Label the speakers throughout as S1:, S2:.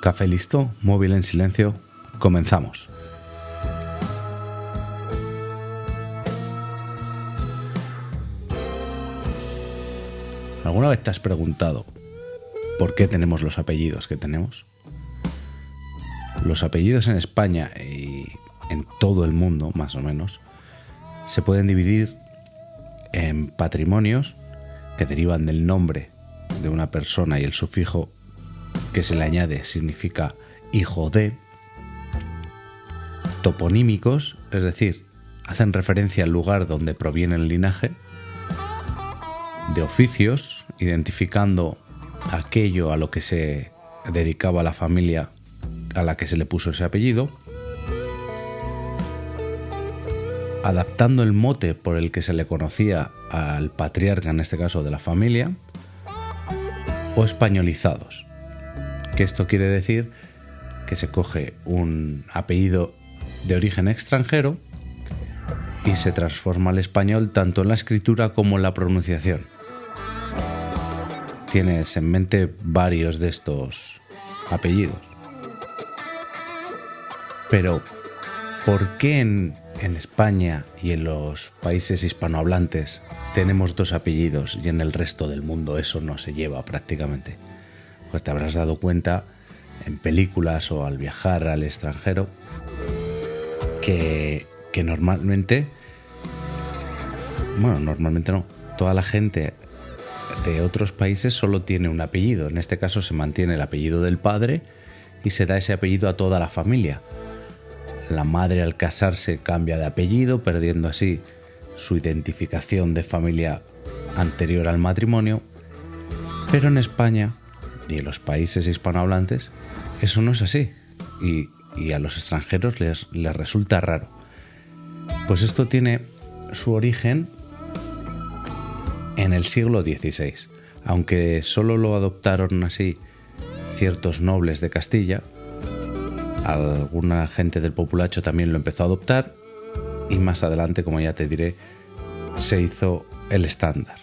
S1: Café listo, móvil en silencio, comenzamos. ¿Alguna vez te has preguntado por qué tenemos los apellidos que tenemos? Los apellidos en España y en todo el mundo, más o menos, se pueden dividir en patrimonios que derivan del nombre de una persona y el sufijo que se le añade significa hijo de, toponímicos, es decir, hacen referencia al lugar donde proviene el linaje, de oficios, identificando aquello a lo que se dedicaba la familia a la que se le puso ese apellido, adaptando el mote por el que se le conocía al patriarca, en este caso de la familia, o españolizados, que esto quiere decir que se coge un apellido de origen extranjero y se transforma al español tanto en la escritura como en la pronunciación. Tienes en mente varios de estos apellidos. Pero, ¿por qué en España y en los países hispanohablantes tenemos dos apellidos y en el resto del mundo eso no se lleva prácticamente? Pues te habrás dado cuenta en películas o al viajar al extranjero que normalmente no, toda la gente de otros países solo tiene un apellido. En este caso se mantiene el apellido del padre y se da ese apellido a toda la familia. La madre al casarse cambia de apellido, perdiendo así su identificación de familia anterior al matrimonio. Pero en España y en los países hispanohablantes eso no es así y a los extranjeros les resulta raro. Pues esto tiene su origen en el siglo XVI, aunque solo lo adoptaron así ciertos nobles de Castilla. Alguna gente del populacho también lo empezó a adoptar y más adelante, como ya te diré, se hizo el estándar.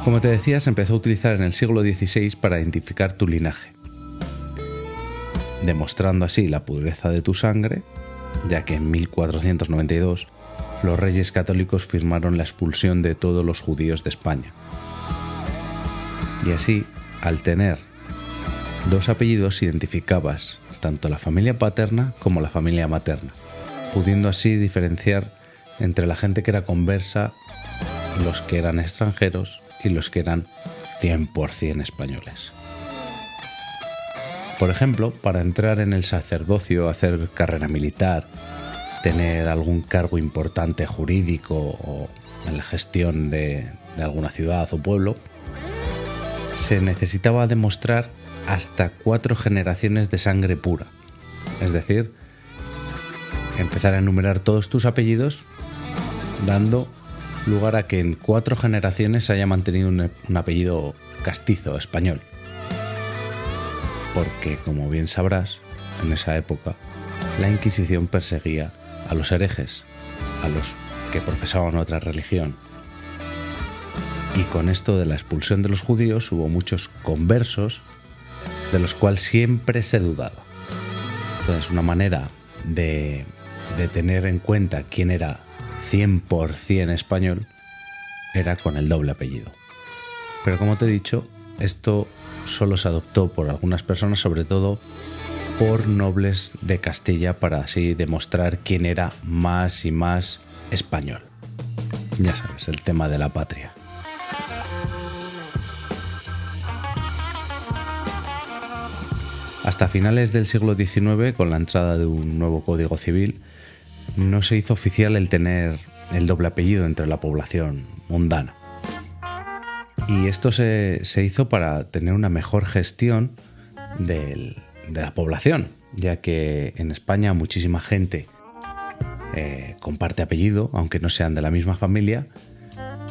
S1: Como te decía, se empezó a utilizar en el siglo XVI para identificar tu linaje, demostrando así la pureza de tu sangre, ya que en 1492 los reyes católicos firmaron la expulsión de todos los judíos de España. Y así, al tener dos apellidos, identificabas tanto la familia paterna como la familia materna, pudiendo así diferenciar entre la gente que era conversa, los que eran extranjeros y los que eran 100% españoles. Por ejemplo, para entrar en el sacerdocio, hacer carrera militar, tener algún cargo importante jurídico o en la gestión de alguna ciudad o pueblo, se necesitaba demostrar hasta 4 generaciones de sangre pura. Es decir, empezar a enumerar todos tus apellidos, dando lugar a que en 4 generaciones se haya mantenido un apellido castizo, español. Porque, como bien sabrás, en esa época, la Inquisición perseguía a los herejes, a los que profesaban otra religión. Y con esto de la expulsión de los judíos hubo muchos conversos de los cuales siempre se dudaba. Entonces, una manera de tener en cuenta quién era 100% español era con el doble apellido. Pero como te he dicho, esto solo se adoptó por algunas personas, sobre todo por nobles de Castilla, para así demostrar quién era más y más español. Ya sabes, el tema de la patria. Hasta finales del siglo XIX, con la entrada de un nuevo Código Civil, no se hizo oficial el tener el doble apellido entre la población mundana. Y esto se hizo para tener una mejor gestión de la población, ya que en España muchísima gente comparte apellido, aunque no sean de la misma familia.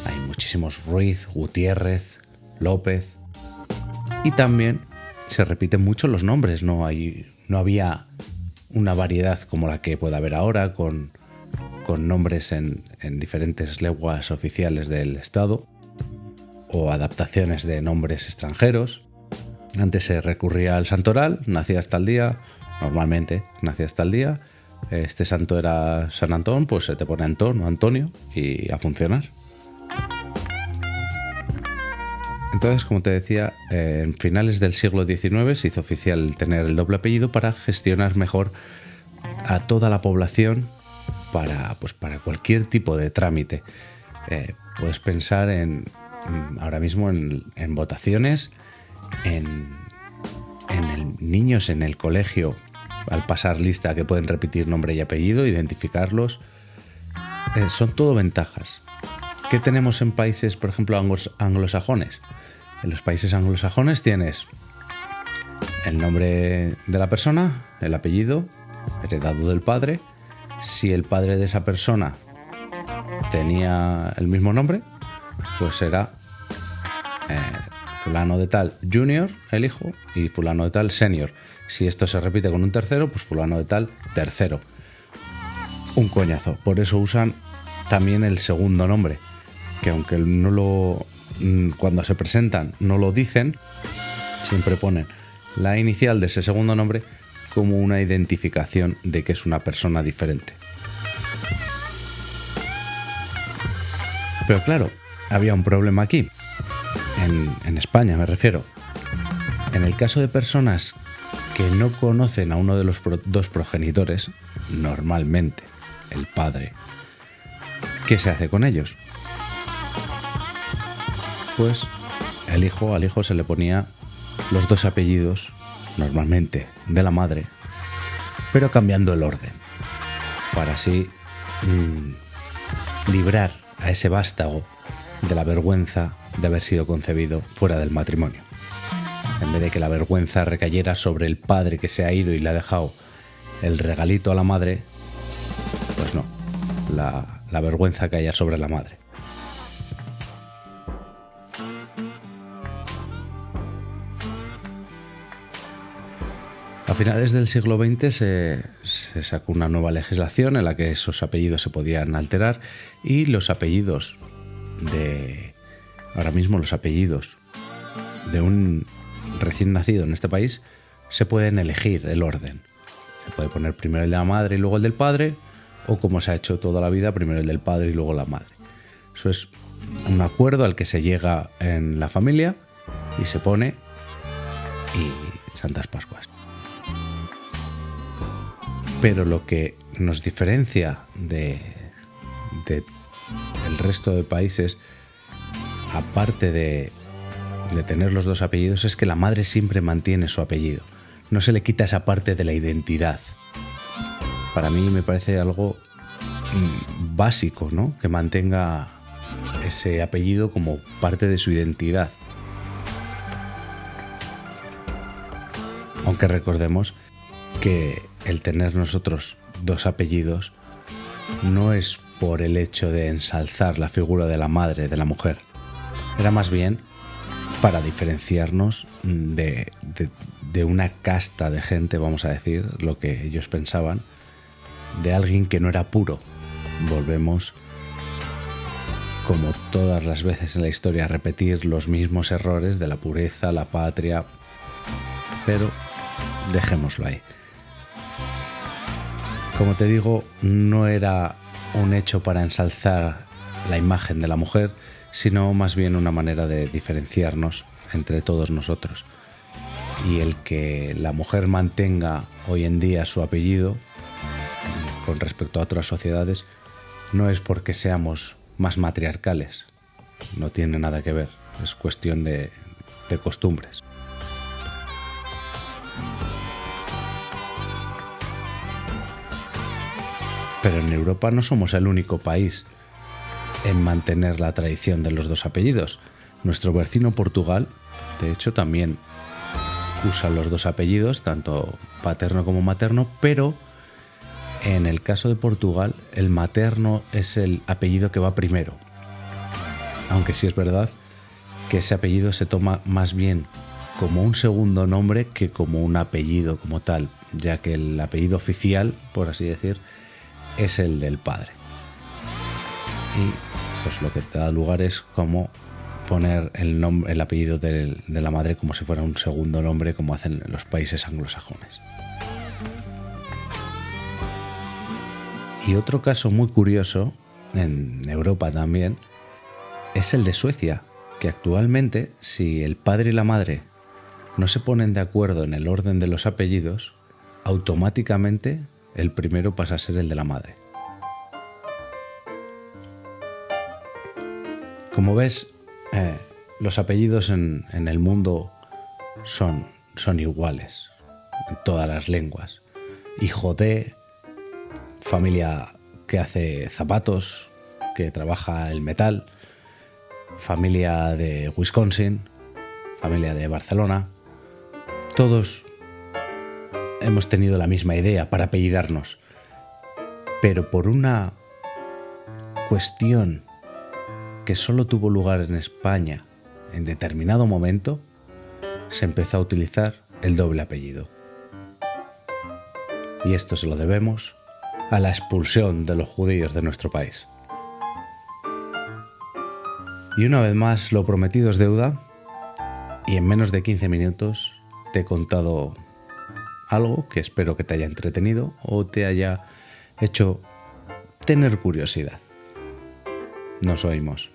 S1: Hay muchísimos Ruiz, Gutiérrez, López, y también se repiten mucho los nombres. No había una variedad como la que puede haber ahora, con nombres en diferentes lenguas oficiales del Estado. o adaptaciones de nombres extranjeros. Antes se recurría al santoral, nacía hasta el día, normalmente nacía hasta el día. Este santo era San Antón, pues se te pone Antón o Antonio y a funcionar. Entonces, como te decía, en finales del siglo XIX se hizo oficial tener el doble apellido para gestionar mejor a toda la población para cualquier tipo de trámite. Puedes pensar ahora mismo en votaciones, en niños en el colegio, al pasar lista, que pueden repetir nombre y apellido, identificarlos. Son todo ventajas. ¿Qué tenemos en países, por ejemplo, anglosajones? En los países anglosajones tienes el nombre de la persona, el apellido, heredado del padre. Si el padre de esa persona tenía el mismo nombre, pues era fulano de tal junior, el hijo, y fulano de tal senior. Si esto se repite con un tercero, pues fulano de tal tercero. Un coñazo. Por eso usan también el segundo nombre, que aunque cuando se presentan no lo dicen, siempre ponen la inicial de ese segundo nombre como una identificación de que es una persona diferente. Pero claro, había un problema aquí, en España me refiero. En el caso de personas que no conocen a uno de los dos progenitores, normalmente el padre, ¿qué se hace con ellos? Pues al hijo se le ponía los dos apellidos, normalmente de la madre, pero cambiando el orden, para así librar a ese vástago de la vergüenza de haber sido concebido fuera del matrimonio. En vez de que la vergüenza recayera sobre el padre que se ha ido y le ha dejado el regalito a la madre, pues no, la vergüenza caía sobre la madre. A finales del siglo XX se sacó una nueva legislación en la que esos apellidos se podían alterar y los apellidos ahora mismo los apellidos de un recién nacido en este país se pueden elegir el orden. Se puede poner primero el de la madre y luego el del padre, o como se ha hecho toda la vida, primero el del padre y luego la madre. Eso es un acuerdo al que se llega en la familia y se pone, y Santas Pascuas. Pero lo que nos diferencia del resto de países, aparte de tener los dos apellidos, es que la madre siempre mantiene su apellido. No se le quita esa parte de la identidad. Para mí me parece algo básico, ¿no? Que mantenga ese apellido como parte de su identidad. Aunque recordemos que el tener nosotros dos apellidos no es por el hecho de ensalzar la figura de la madre, de la mujer. Era más bien para diferenciarnos de una casta de gente, vamos a decir, lo que ellos pensaban, de alguien que no era puro. Volvemos, como todas las veces en la historia, a repetir los mismos errores de la pureza, la patria, pero dejémoslo ahí. Como te digo, no era un hecho para ensalzar la imagen de la mujer, sino más bien una manera de diferenciarnos entre todos nosotros. Y el que la mujer mantenga hoy en día su apellido con respecto a otras sociedades no es porque seamos más matriarcales, no tiene nada que ver, es cuestión de costumbres. Pero en Europa no somos el único país en mantener la tradición de los dos apellidos. Nuestro vecino Portugal, de hecho, también usa los dos apellidos, tanto paterno como materno, pero en el caso de Portugal, el materno es el apellido que va primero. Aunque sí es verdad que ese apellido se toma más bien como un segundo nombre que como un apellido como tal, ya que el apellido oficial, por así decir, es el del padre. Y pues lo que te da lugar es como poner el apellido de la madre como si fuera un segundo nombre, como hacen los países anglosajones. Y otro caso muy curioso, en Europa también, es el de Suecia, que actualmente, si el padre y la madre no se ponen de acuerdo en el orden de los apellidos, automáticamente el primero pasa a ser el de la madre. Como ves, los apellidos en el mundo son iguales en todas las lenguas. Hijo de, familia que hace zapatos, que trabaja el metal, familia de Wisconsin, familia de Barcelona. Todos hemos tenido la misma idea para apellidarnos, pero por una cuestión que solo tuvo lugar en España en determinado momento, se empezó a utilizar el doble apellido. Y esto se lo debemos a la expulsión de los judíos de nuestro país. Y una vez más, lo prometido es deuda, y en menos de 15 minutos te he contado algo que espero que te haya entretenido o te haya hecho tener curiosidad. Nos oímos.